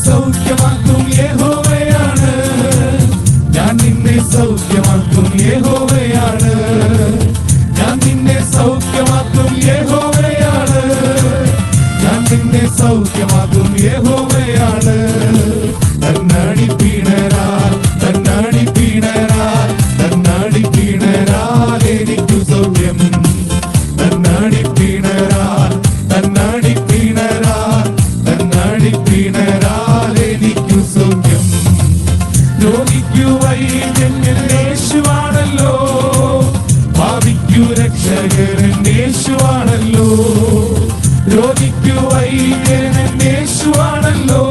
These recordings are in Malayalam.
സൗഖ്യമാക്കും യഹോവയാണ്, ഞാൻ നിന്നെ സൗഖ്യമാക്കും യഹോവയാണ്, ഞാൻ നിന്നെ സൗഖ്യമാക്കും യഹോവയാണ്, ഞാൻ നിന്നെ സൗഖ്യമാക്കും യഹോവയാണ്. തന്നാടി പീണരാൽ തന്നാടി പീണരാൽ തന്നാടി പീണരാൽ എനിക്കു സൗഖ്യം, തന്നാടി പീണരാൽ തന്നാടി പീണരാൽ തന്നാടി പീണരാൽ എനിക്കു സൗഖ്യം. രോഗിക്കു വൈദ്യൻ യേശുവാണല്ലോ, ഭാവിക്കു രക്ഷകൻ യേശുവാണല്ലോ, രോഗിക്കു വൈദ്യൻ യേശുവാണല്ലോ,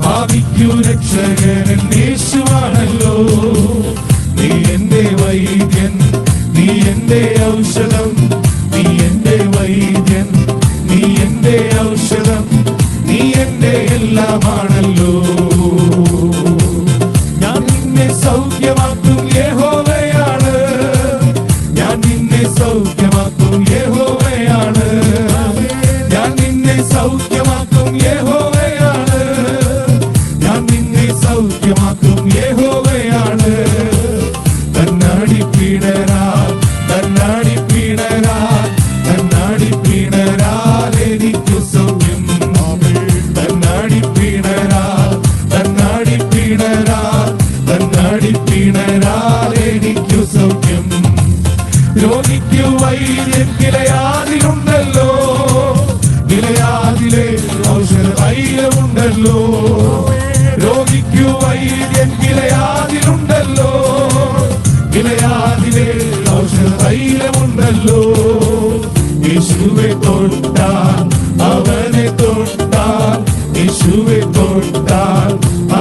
ഭാവിക്കു രക്ഷകൻ യേശുവാണല്ലോ. നീ എന്റെ വൈദ്യൻ, നീ എന്റെ ഔഷധം, നീ എന്റെ വൈദ്യൻ, നീ എന്റെ ഔഷധം, നീ എന്റെ എല്ലാമാണല്ലോ. ഞാൻ നിന്നെ സൗഖ്യമാക്കും യഹോവയാണ്, ഞാൻ നിന്നെ സൗഖ്യമാക്കും യഹോവയാണ്, ഞാൻ നിന്നെ സൗഖ്യമാക്കും യഹോവയാണ്, ഞാൻ നിന്നെ സൗഖ്യമാക്കും യഹോവയാണ്. തന്നാടി പീണരാൽ തന്നാടി പീണരാൽ തന്നാടി പീണരാൽ എനിക്കു സൗഖ്യം, തന്നാടി പീണരാൽ തന്നാടി പീണരാൽ തന്നാടി പീണരാൽ എനിക്കു സൗഖ്യം. രോഗിക്കു വൈദ്യൻ ഗിലെയാദിലുണ്ടല്ലോ, ഗിലെയാദിലെ ഔഷധ തൈലമുണ്ടല്ലോ, രോഗിക്കു വൈദ്യൻ ഗിലെയാദിലുണ്ടല്ലോ, ഗിലെയാദിലെ ഔഷധ തൈലമുണ്ടല്ലോ. യേശുവെ തൊട്ടാൽ അവനെ തൊട്ടാൽ, യേശുവെ തൊട്ടാൽ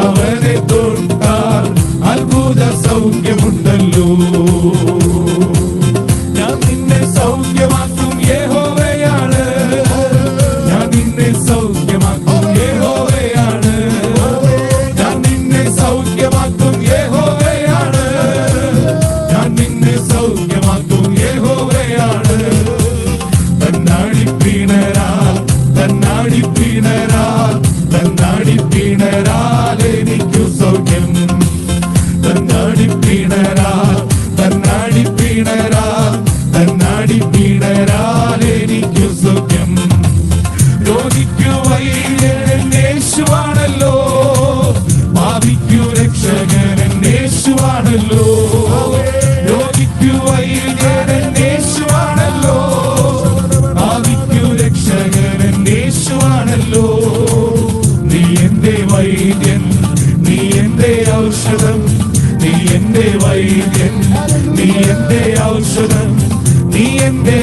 അവനെ തൊട്ടാൽ അത്ഭുത സൗഖ്യമുണ്ടല്ലോ. ഞാൻ നിന്നെ സൗഖ്യമാക്കും യഹോവയാണ്, ഞാൻ നിന്നെ സൗഖ്യമാക്കും യഹോവയാണ്, ഞാൻ നിന്നെ സൗഖ്യമാക്കും യഹോവയാണ്, ഞാൻ നിന്നെ സൗഖ്യമാക്കും യഹോവയാണ്. തന്നാടി പീണരാൽ തന്നാടി പീണരാൽ തന്നാടി പീണരാൽ എനിക്കു സൗഖ്യം, തന്നാടി പീണരാൽ തന്നാടി പീണരാൽ തന്നാടി പീണരാൽ എനിക്കു സൗഖ്യം. രോഗിക്കു വൈദ്യൻ യേശുവാണല്ലോ, ഭാവിക്കു രക്ഷകൻ യേശുവാണല്ലോ, രോഗിക്കു വൈദ്യൻ യേശുവാണല്ലോ, ഭാവിക്കു രക്ഷകൻ യേശുവാണല്ലോ. നീ എന്റെ വൈദ്യൻ, നീ എന്റെ ഔഷധം, നീ എന്റെ വൈദ്യൻ, നീ എന്റെ ഔഷധം, നീ എന്റെ